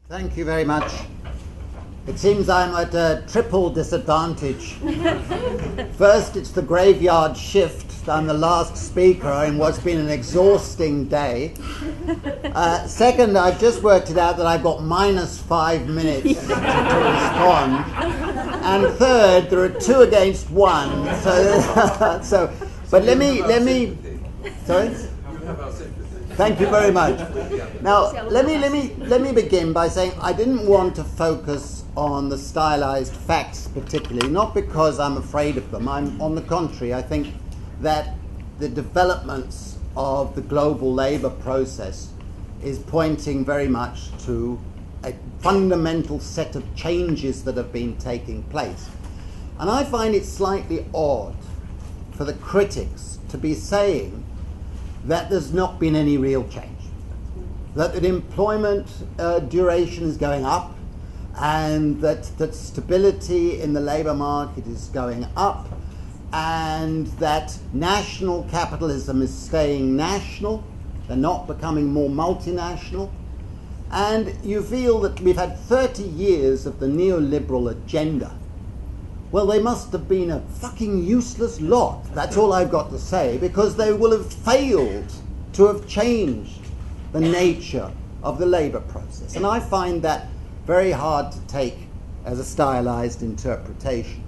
Thank you very much. It seems I'm at a triple disadvantage. First, it's the graveyard shift. I'm the last speaker in what's been an exhausting day. Second, I've just worked it out that I've got -5 minutes to respond. And third, there are 2 against 1. But let me. Sorry. Thank you very much. Now, let me begin by saying I didn't want to focus on the stylized facts particularly, not because I'm afraid of them. On the contrary, I think that the developments of the global labor process is pointing very much to a fundamental set of changes that have been taking place. And I find it slightly odd for the critics to be saying that there's not been any real change, that the employment duration is going up, and that stability in the labour market is going up, and that national capitalism is staying national, they're not becoming more multinational. And you feel that we've had 30 years of the neoliberal agenda. Well, they must have been a fucking useless lot. That's all I've got to say, because they will have failed to have changed the nature of the labour process. And I find that very hard to take as a stylized interpretation.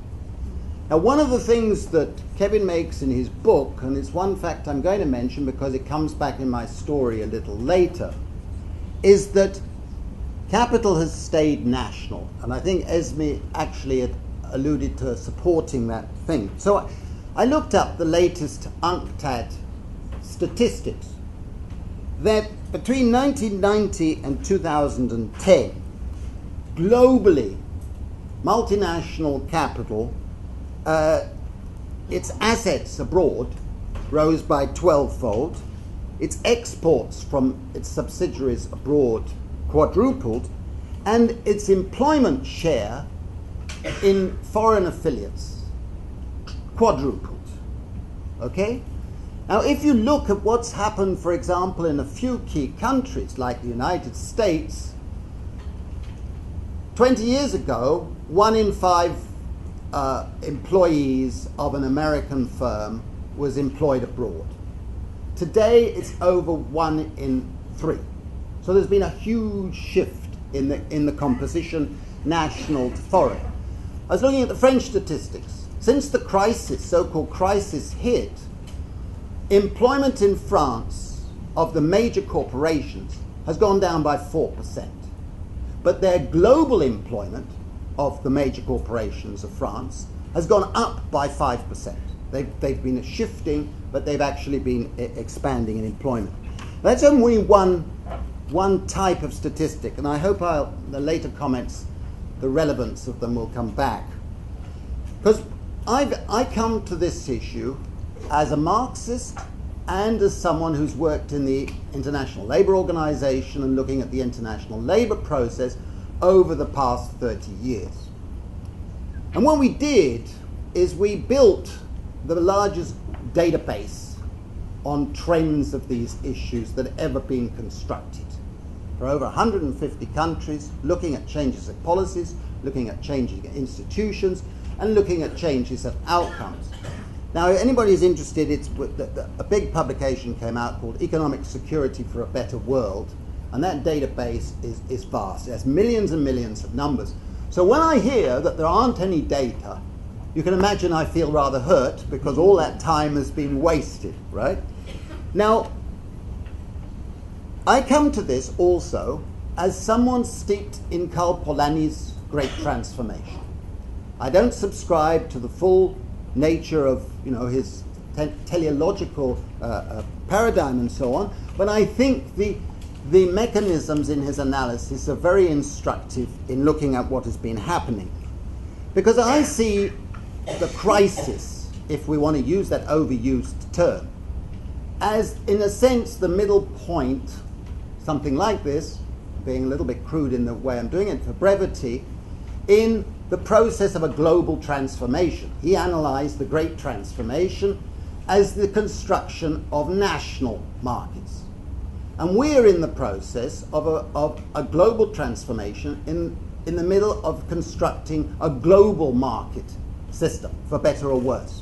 Now, one of the things that Kevin makes in his book, and it's one fact I'm going to mention because it comes back in my story a little later, is that capital has stayed national. And I think Esme actually alluded to supporting that thing. So I looked up the latest UNCTAD statistics that between 1990 and 2010, globally, multinational capital, its assets abroad rose by 12-fold, its exports from its subsidiaries abroad quadrupled, and its employment share in foreign affiliates quadrupled. Okay? Now, if you look at what's happened, for example, in a few key countries like the United States, 20 years ago, 1 in 5 employees of an American firm was employed abroad. Today, it's over 1 in 3. So there's been a huge shift in the composition, national to foreign. I was looking at the French statistics. Since the crisis, so-called crisis, hit, employment in France of the major corporations has gone down by 4%. But their global employment of the major corporations of France has gone up by 5%. They've been shifting, but they've actually been expanding in employment. That's only one type of statistic, and I hope the later comments, the relevance of them will come back. Because I come to this issue as a Marxist and as someone who's worked in the International Labour Organization and looking at the international labour process over the past 30 years. And what we did is we built the largest database on trends of these issues that have ever been constructed. For over 150 countries, looking at changes of policies, looking at changing institutions, and looking at changes of outcomes. Now, if anybody is interested, a big publication came out called Economic Security for a Better World, and that database is vast. It has millions and millions of numbers. So when I hear that there aren't any data, you can imagine I feel rather hurt because all that time has been wasted, right? Now, I come to this also as someone steeped in Karl Polanyi's Great Transformation. I don't subscribe to the full nature of his teleological paradigm and so on, but I think the mechanisms in his analysis are very instructive in looking at what has been happening. Because I see the crisis, if we want to use that overused term, as in a sense the middle point, something like this, being a little bit crude in the way I'm doing it for brevity, in the process of a global transformation. He analyzed the Great Transformation as the construction of national markets. And we're in the process of a global transformation in the middle of constructing a global market system, for better or worse.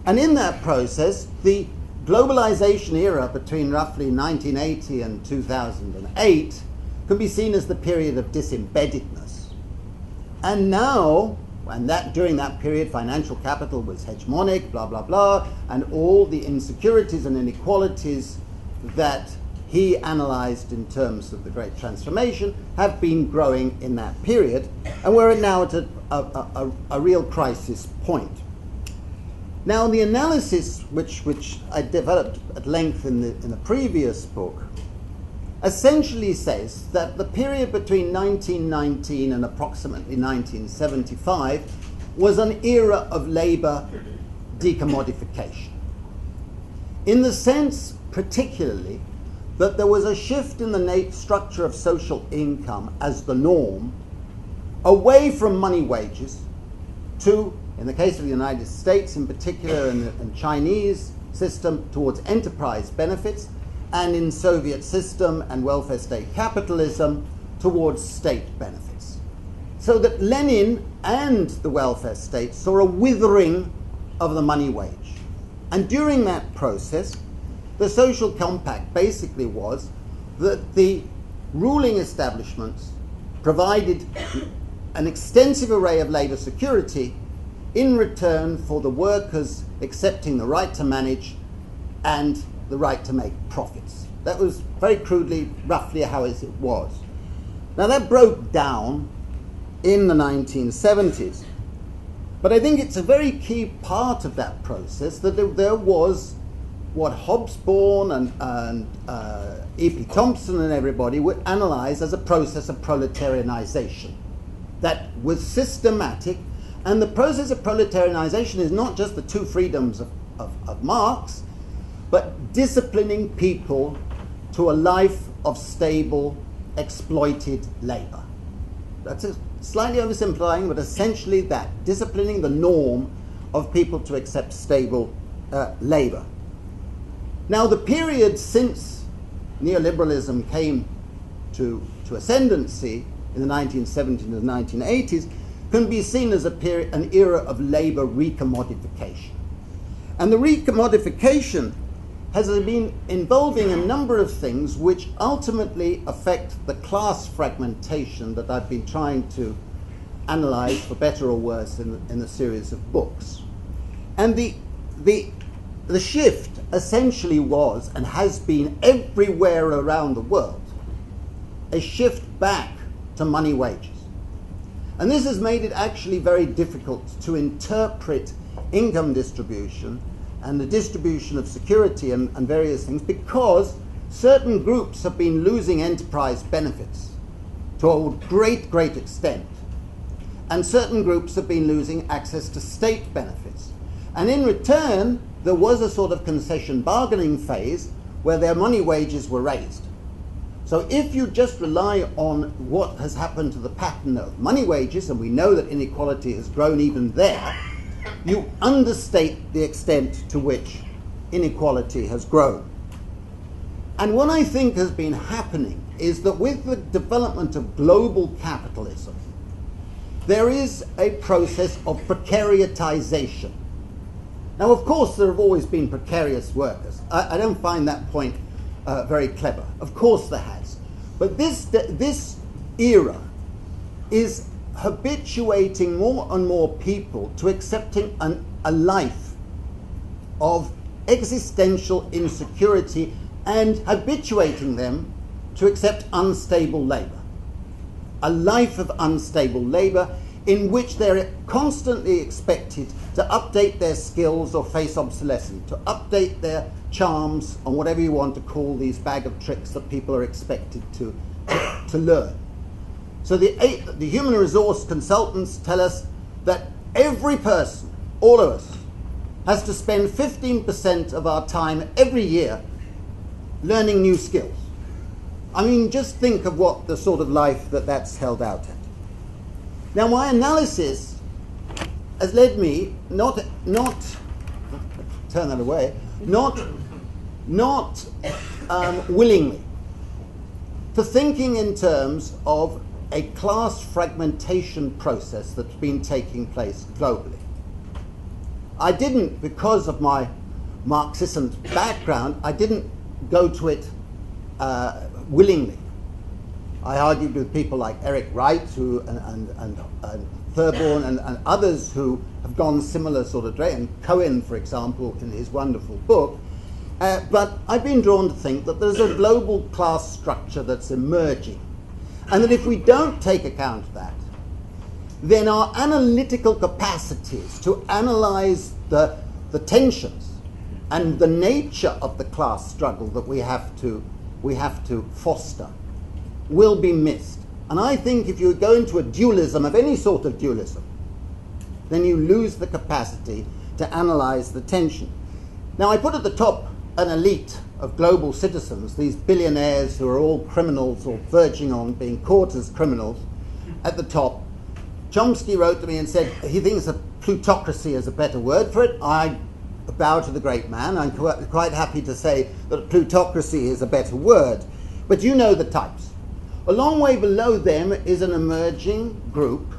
And in that process, the globalization era between roughly 1980 and 2008 can be seen as the period of disembeddedness. And now, during that period, financial capital was hegemonic, blah, blah, blah, and all the insecurities and inequalities that he analyzed in terms of the Great Transformation have been growing in that period, and we're now at a real crisis point. Now, the analysis which I developed at length in the previous book essentially says that the period between 1919 and approximately 1975 was an era of labor decommodification, in the sense particularly that there was a shift in the structure of social income as the norm, away from money wages to, in the case of the United States in particular, and Chinese system, towards enterprise benefits, and in Soviet system and welfare state capitalism towards state benefits. So that Lenin and the welfare state saw a withering of the money wage. And during that process, the social compact basically was that the ruling establishments provided an extensive array of labor security in return for the workers accepting the right to manage and the right to make profits. That was very crudely, roughly how it was. Now that broke down in the 1970s, but I think it's a very key part of that process that there was what Hobsbawm and E.P. Thompson and everybody would analyze as a process of proletarianization that was systematic. And the process of proletarianization is not just the two freedoms of Marx, but disciplining people to a life of stable, exploited labor. That's slightly oversimplifying, but essentially that, disciplining the norm of people to accept stable labor. Now, the period since neoliberalism came to ascendancy in the 1970s and 1980s can be seen as an era of labor recommodification. And the recommodification has been involving a number of things which ultimately affect the class fragmentation that I've been trying to analyze, for better or worse, in the series of books. And the shift essentially was, and has been everywhere around the world, a shift back to money wages. And this has made it actually very difficult to interpret income distribution and the distribution of security and various things, because certain groups have been losing enterprise benefits to a great extent, and certain groups have been losing access to state benefits. And in return, there was a sort of concession bargaining phase where their money wages were raised. So if you just rely on what has happened to the pattern of money wages, and we know that inequality has grown even there, you understate the extent to which inequality has grown. And what I think has been happening is that with the development of global capitalism, there is a process of precariatization. Now, of course, there have always been precarious workers. I don't find that point very clever. Of course there has. But this era is habituating more and more people to accepting a life of existential insecurity and habituating them to accept unstable labor. A life of unstable labor in which they're constantly expected to update their skills or face obsolescence, to update their charms, or whatever you want to call these bag of tricks that people are expected to learn. So the human resource consultants tell us that every person, all of us, has to spend 15% of our time every year learning new skills. I mean, just think of what the sort of life that's held out at. Now, my analysis has led me not turn that away, not not willingly, to thinking in terms of a class fragmentation process that's been taking place globally. I didn't, because of my Marxist background, I didn't go to it willingly. I argued with people like Eric Wright and Thurborn and others who have gone similar sort of way, and Cohen, for example, in his wonderful book. But I've been drawn to think that there's a global class structure that's emerging, and that if we don't take account of that, then our analytical capacities to analyze the tensions and the nature of the class struggle that we have to foster will be missed. And I think if you go into a dualism, of any sort of dualism, then you lose the capacity to analyze the tension. Now, I put at the top an elite of global citizens, these billionaires who are all criminals or verging on being caught as criminals at the top. Chomsky wrote to me and said he thinks that plutocracy is a better word for it. I bow to the great man. I'm quite happy to say that plutocracy is a better word. But you know the types. A long way below them is an emerging group,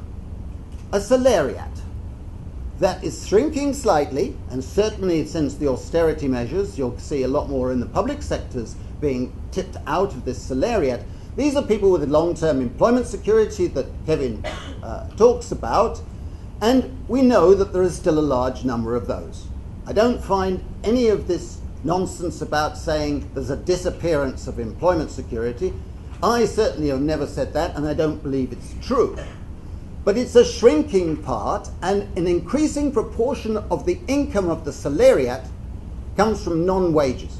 a salariat, that is shrinking slightly, and certainly since the austerity measures, you'll see a lot more in the public sectors being tipped out of this salariat. These are people with long-term employment security that Kevin talks about, and we know that there is still a large number of those. I don't find any of this nonsense about saying there's a disappearance of employment security. I certainly have never said that, and I don't believe it's true. But it's a shrinking part, and an increasing proportion of the income of the salariat comes from non-wages.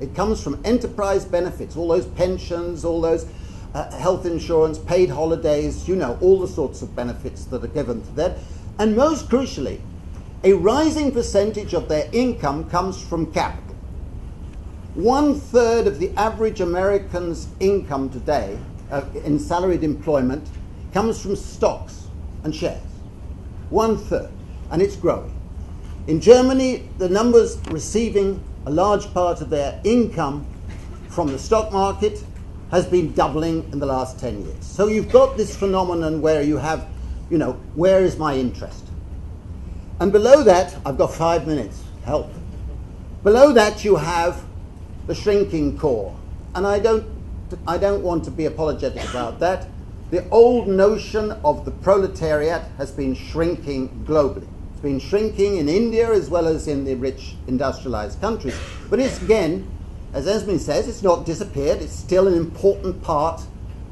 It comes from enterprise benefits, all those pensions, all those health insurance, paid holidays, you know, all the sorts of benefits that are given to them. And most crucially, a rising percentage of their income comes from capital. 1/3 of the average American's income today in salaried employment comes from stocks and shares. 1/3, and it's growing. In Germany, the numbers receiving a large part of their income from the stock market has been doubling in the last 10 years. So you've got this phenomenon where you have, you know, where is my interest? And below that, I've got 5 minutes, help. Below that you have the shrinking core. And I don't want to be apologetic about that. The old notion of the proletariat has been shrinking globally. It's been shrinking in India as well as in the rich industrialized countries. But it's, again, as Esme says, it's not disappeared. It's still an important part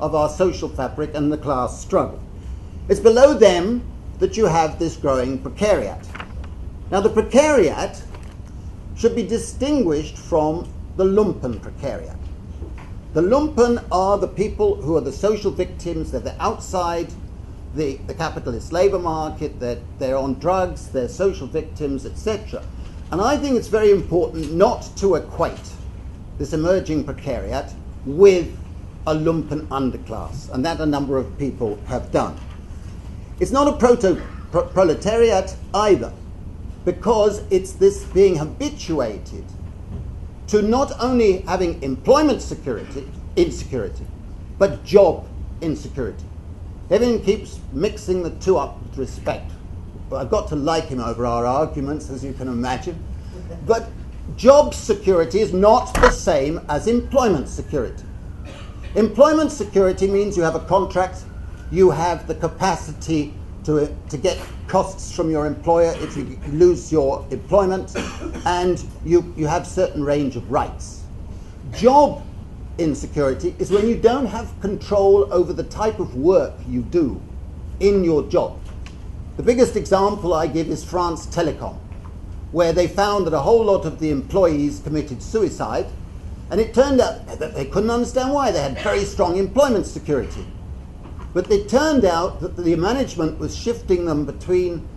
of our social fabric and the class struggle. It's below them that you have this growing precariat. Now, the precariat should be distinguished from the lumpen precariat. The lumpen are the people who are the social victims. They're outside the capitalist labor market. They're on drugs. They're social victims, etc. And I think it's very important not to equate this emerging precariat with a lumpen underclass, and that a number of people have done. It's not a proletariat either, because it's this being habituated to not only having employment insecurity, but job insecurity. Kevin keeps mixing the two up with respect. But I've got to like him over our arguments, as you can imagine. But job security is not the same as employment security. Employment security means you have a contract, you have the capacity to get costs from your employer if you lose your employment, and you have certain range of rights. Job insecurity is when you don't have control over the type of work you do in your job. The biggest example I give is France Telecom, where they found that a whole lot of the employees committed suicide, and it turned out that they couldn't understand why. They had very strong employment security. But it turned out that the management was shifting them between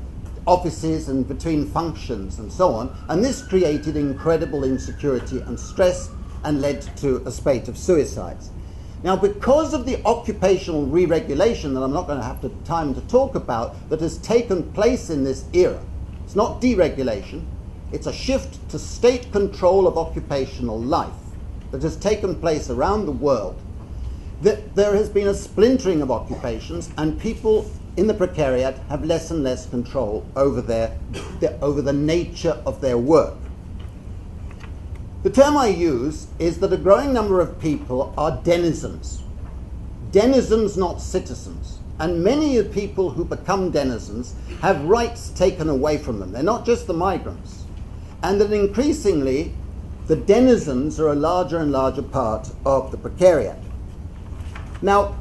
offices and between functions and so on, and this created incredible insecurity and stress and led to a spate of suicides. Now, because of the occupational re-regulation that I'm not going to have time to talk about, that has taken place in this era, it's not deregulation, It's a shift to state control of occupational life that has taken place around the world. That there has been a splintering of occupations, and people in the precariat have less and less control over over the nature of their work. The term I use is that a growing number of people are denizens. Denizens, not citizens. And many of the people who become denizens have rights taken away from them. They're not just the migrants. And that increasingly, the denizens are a larger and larger part of the precariat. Now,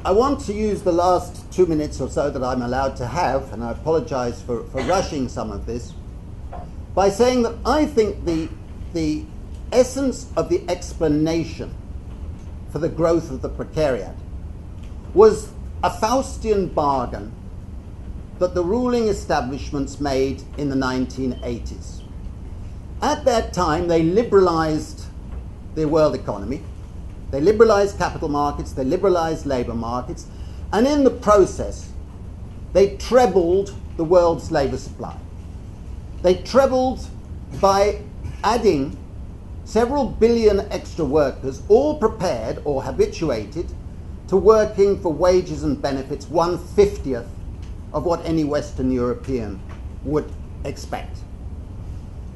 I want to use the last 2 minutes or so that I'm allowed to have, and I apologize for rushing some of this, by saying that I think the essence of the explanation for the growth of the precariat was a Faustian bargain that the ruling establishments made in the 1980s. At that time, they liberalized the world economy, they liberalized capital markets, they liberalized labor markets, and in the process, they trebled the world's labor supply. They trebled by adding several billion extra workers, all prepared or habituated to working for wages and benefits 1/50th of what any Western European would expect.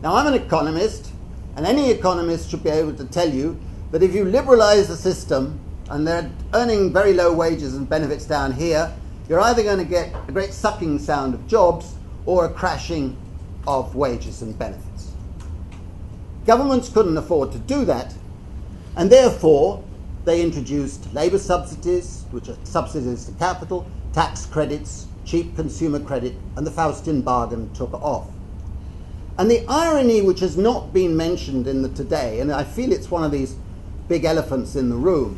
Now, I'm an economist, and any economist should be able to tell you that if you liberalize the system and they're earning very low wages and benefits down here, you're either going to get a great sucking sound of jobs or a crashing of wages and benefits. Governments couldn't afford to do that, and therefore they introduced labor subsidies, which are subsidies to capital, tax credits, cheap consumer credit, and the Faustian bargain took off. And the irony, which has not been mentioned in the today, and I feel it's one of these big elephants in the room,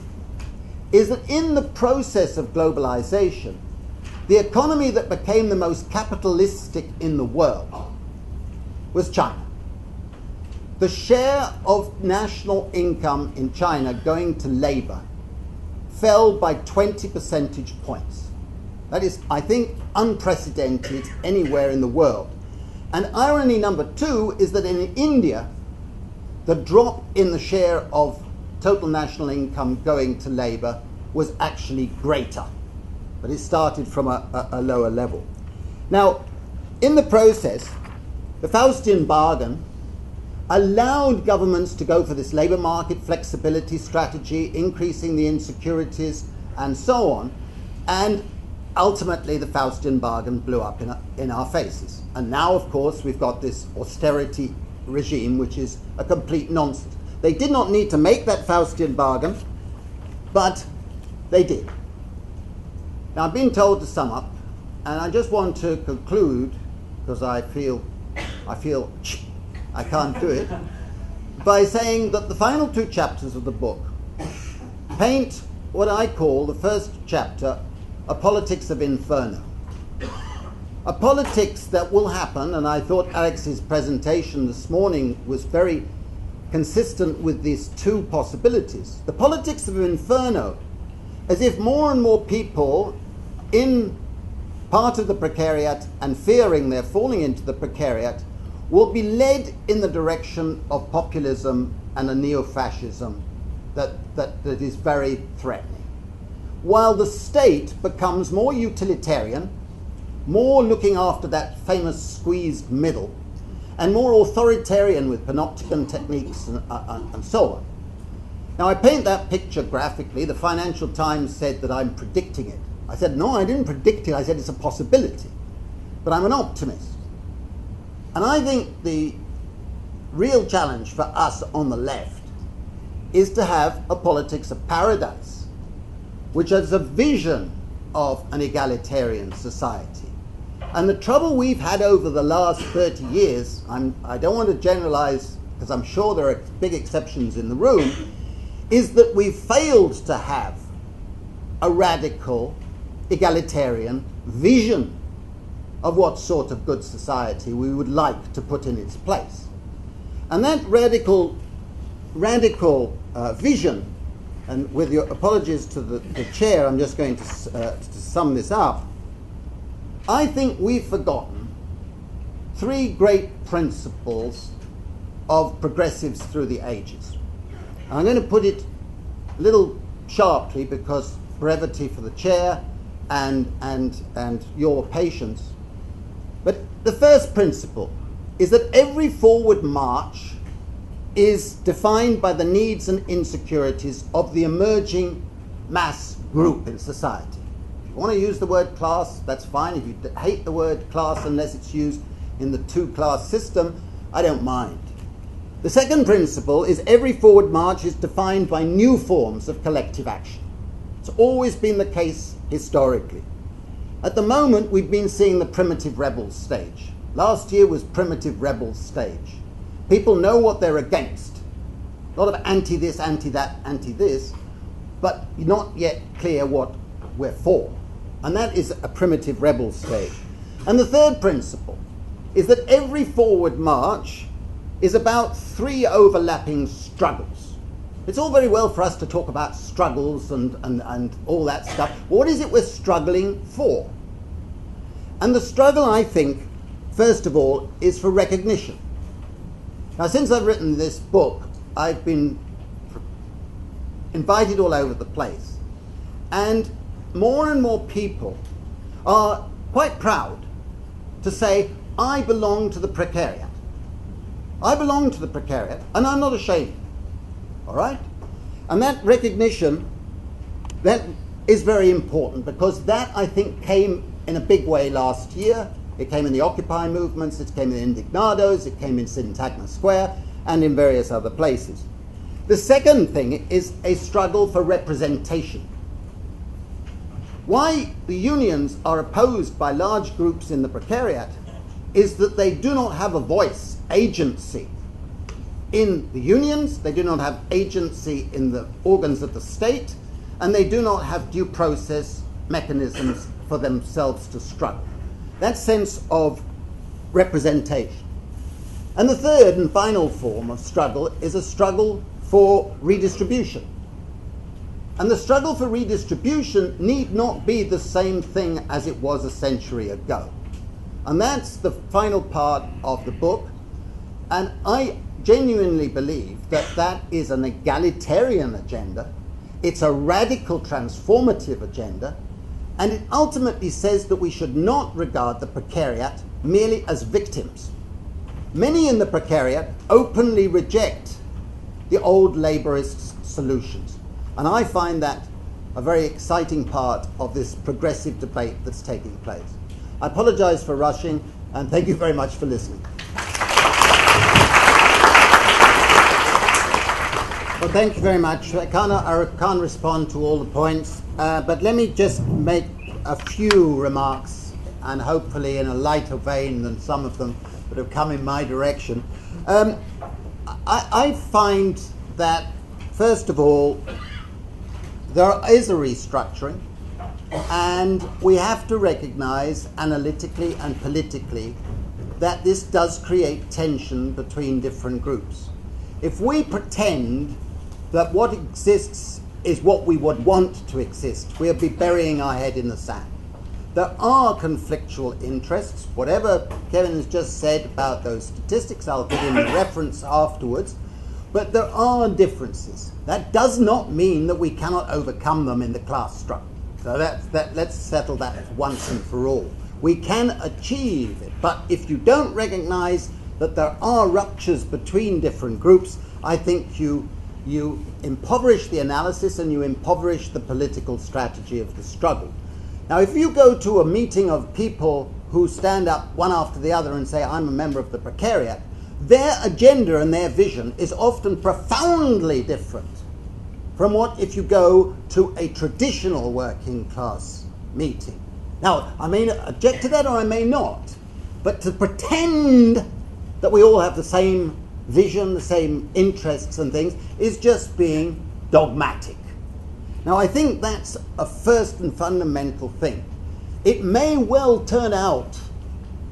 is that in the process of globalization, the economy that became the most capitalistic in the world was China. The share of national income in China going to labor fell by 20 percentage points. That is, I think, unprecedented anywhere in the world. And irony number two is that in India, the drop in the share of total national income going to labor was actually greater. But it started from a lower level. Now, in the process, the Faustian bargain allowed governments to go for this labor market flexibility strategy, increasing the insecurities and so on, and ultimately the Faustian bargain blew up in our faces. And now, of course, we've got this austerity regime, which is a complete nonsense. They did not need to make that Faustian bargain, but they did. Now, I've been told to sum up, and I just want to conclude, because I feel I can't do it, by saying that the final two chapters of the book paint what I call the first chapter a politics of Inferno. A politics that will happen, and I thought Alex's presentation this morning was very consistent with these two possibilities. The politics of Inferno, as if more and more people in part of the precariat and fearing they're falling into the precariat will be led in the direction of populism and a neo-fascism that is very threatening. While the state becomes more utilitarian, more looking after that famous squeezed middle, and more authoritarian with panopticon techniques and so on. Now, I paint that picture graphically. The Financial Times said that I'm predicting it. I said, no, I didn't predict it. I said it's a possibility. But I'm an optimist. And I think the real challenge for us on the left is to have a politics of paradise, which has a vision of an egalitarian society. And the trouble we've had over the last 30 years, I don't want to generalize because I'm sure there are big exceptions in the room, is that we've failed to have a radical egalitarian vision of what sort of good society we would like to put in its place. And that radical vision, and with your apologies to the chair, I'm just going to sum this up. I think we've forgotten three great principles of progressives through the ages. And I'm going to put it a little sharply because brevity for the chair and your patience. But the first principle is that every forward march is defined by the needs and insecurities of the emerging mass group in society. If you want to use the word class, that's fine. If you hate the word class unless it's used in the two-class system, I don't mind. The second principle is every forward march is defined by new forms of collective action. It's always been the case historically. At the moment, we've been seeing the primitive rebels stage. Last year was primitive rebels stage. People know what they're against. A lot of anti-this, anti-that, anti-this, but not yet clear what we're for. And that is a primitive rebel stage. And the third principle is that every forward march is about three overlapping struggles. It's all very well for us to talk about struggles and all that stuff. What is it we're struggling for? And the struggle, I think, first of all, is for recognition. Now, since I've written this book, I've been invited all over the place. And more people are quite proud to say, I belong to the precariat. I belong to the precariat, and I'm not ashamed. All right? And that recognition, that is very important, because that, I think, came in a big way last year. It came in the Occupy movements, it came in Indignados, it came in Syntagma Square, and in various other places. The second thing is a struggle for representation. Why the unions are opposed by large groups in the precariat is that they do not have a voice, agency in the unions, they do not have agency in the organs of the state, and they do not have due process mechanisms for themselves to struggle. That sense of representation. And the third and final form of struggle is a struggle for redistribution. And the struggle for redistribution need not be the same thing as it was a century ago. And that's the final part of the book. And I genuinely believe that that is an egalitarian agenda. It's a radical transformative agenda. And it ultimately says that we should not regard the precariat merely as victims. Many in the precariat openly reject the old labourist solutions. And I find that a very exciting part of this progressive debate that's taking place. I apologise for rushing, and thank you very much for listening. Well, thank you very much. I can't respond to all the points, but let me just make a few remarks, and hopefully in a lighter vein than some of them that have come in my direction. I find that, first of all, there is a restructuring, and we have to recognise analytically and politically that this does create tension between different groups. If we pretend that what exists is what we would want to exist, we'll be burying our head in the sand. There are conflictual interests. Whatever Kevin has just said about those statistics, I'll give him a reference afterwards. But there are differences. That does not mean that we cannot overcome them in the class struggle. So let's settle that once and for all. We can achieve it, but if you don't recognize that there are ruptures between different groups, I think you impoverish the analysis and you impoverish the political strategy of the struggle. Now, if you go to a meeting of people who stand up one after the other and say, I'm a member of the precariat, their agenda and their vision is often profoundly different from what if you go to a traditional working class meeting. Now, I may object to that or I may not, but to pretend that we all have the same vision, the same interests and things, is just being dogmatic. Now, I think that's a first and fundamental thing. It may well turn out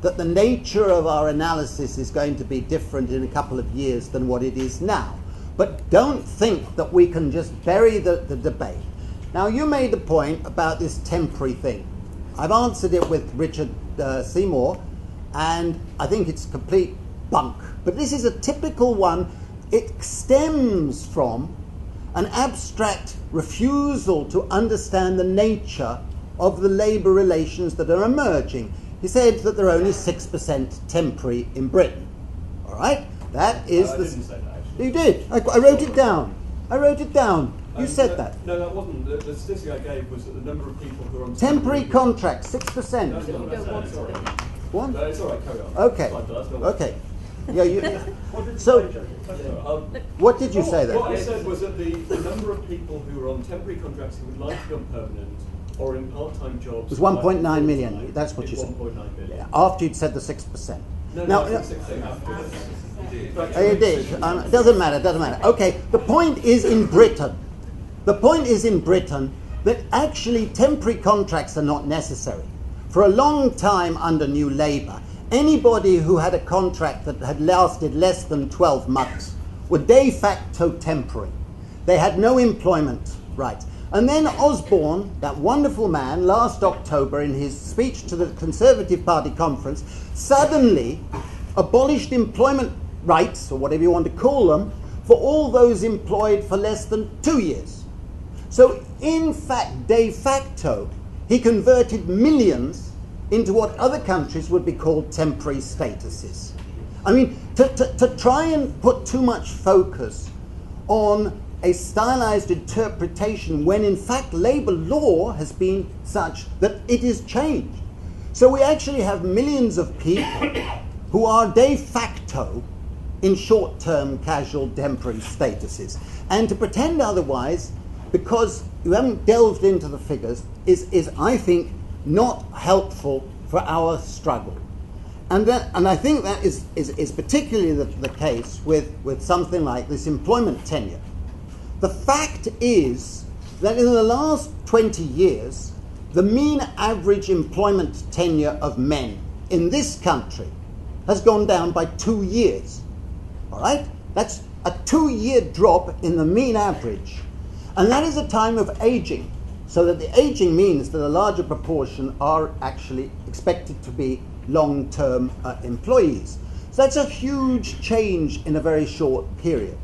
that the nature of our analysis is going to be different in a couple of years than what it is now. But don't think that we can just bury the debate. Now, you made the point about this temporary thing. I've answered it with Richard Seymour, and I think it's complete bunk. But this is a typical one. It stems from an abstract refusal to understand the nature of the labour relations that are emerging. He said that there are only 6% temporary in Britain. All right? That is I didn't say that, actually. You did. I wrote it down. I wrote it down. You said that. No, that wasn't. The statistic I gave was that the number of people who are on Temporary contracts, 6%. No, it's not what I said, sorry. What? No, it's all right, carry on. Okay. Fine, that's not- Okay. Yeah, you, so, what did you say then? What I said was that the number of people who are on temporary contracts who would like to become permanent or in part-time jobs... It was 1.9 million. That's what you said. 1.9 million. Yeah, after you'd said the 6%. No, Now, no, 6% after. it did. It doesn't matter, doesn't matter. Okay, the point is in Britain. The point is in Britain that actually temporary contracts are not necessary. For a long time under New Labour, anybody who had a contract that had lasted less than 12 months were de facto temporary. They had no employment rights. And then Osborne, that wonderful man, last October in his speech to the Conservative Party conference, suddenly abolished employment rights, or whatever you want to call them, for all those employed for less than 2 years. So in fact, de facto, he converted millions into what other countries would be called temporary statuses. I mean, to try and put too much focus on a stylized interpretation when in fact labour law has been such that it is changed. So we actually have millions of people who are de facto in short-term casual temporary statuses. And to pretend otherwise, because you haven't delved into the figures, is I think, not helpful for our struggle. And I think that is particularly the case with something like this employment tenure. The fact is that in the last 20 years, the mean average employment tenure of men in this country has gone down by 2 years. All right? That's a 2-year drop in the mean average. And that is a time of aging. So that the aging means that a larger proportion are actually expected to be long-term employees. So that's a huge change in a very short period.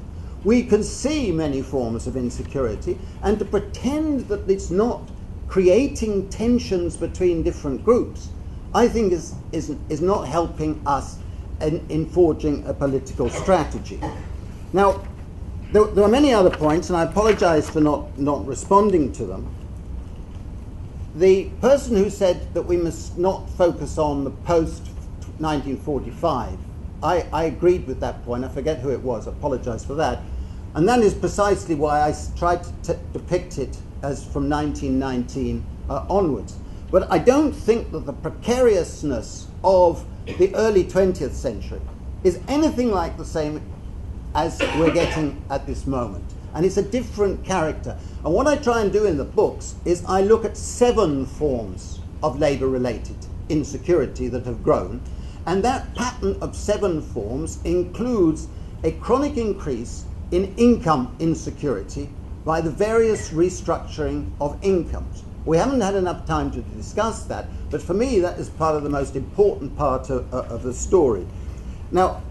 We can see many forms of insecurity, and to pretend that it's not creating tensions between different groups, I think is not helping us in forging a political strategy. Now, there are many other points, and I apologize for not responding to them. The person who said that we must not focus on the post-1945, I agreed with that point. I forget who it was. I apologize for that. And that is precisely why I tried to depict it as from 1919 onwards. But I don't think that the precariousness of the early 20th century is anything like the same as we're getting at this moment. And it's a different character. And what I try and do in the books is I look at 7 forms of labour-related insecurity that have grown. And that pattern of 7 forms includes a chronic increase in income insecurity by the various restructuring of incomes. We haven't had enough time to discuss that, but for me that is part of the most important part of the story. Now,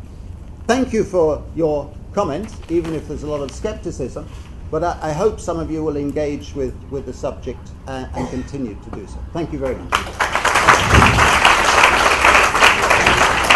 thank you for your comments, even if there's a lot of skepticism, but I hope some of you will engage with the subject and continue to do so. Thank you very much.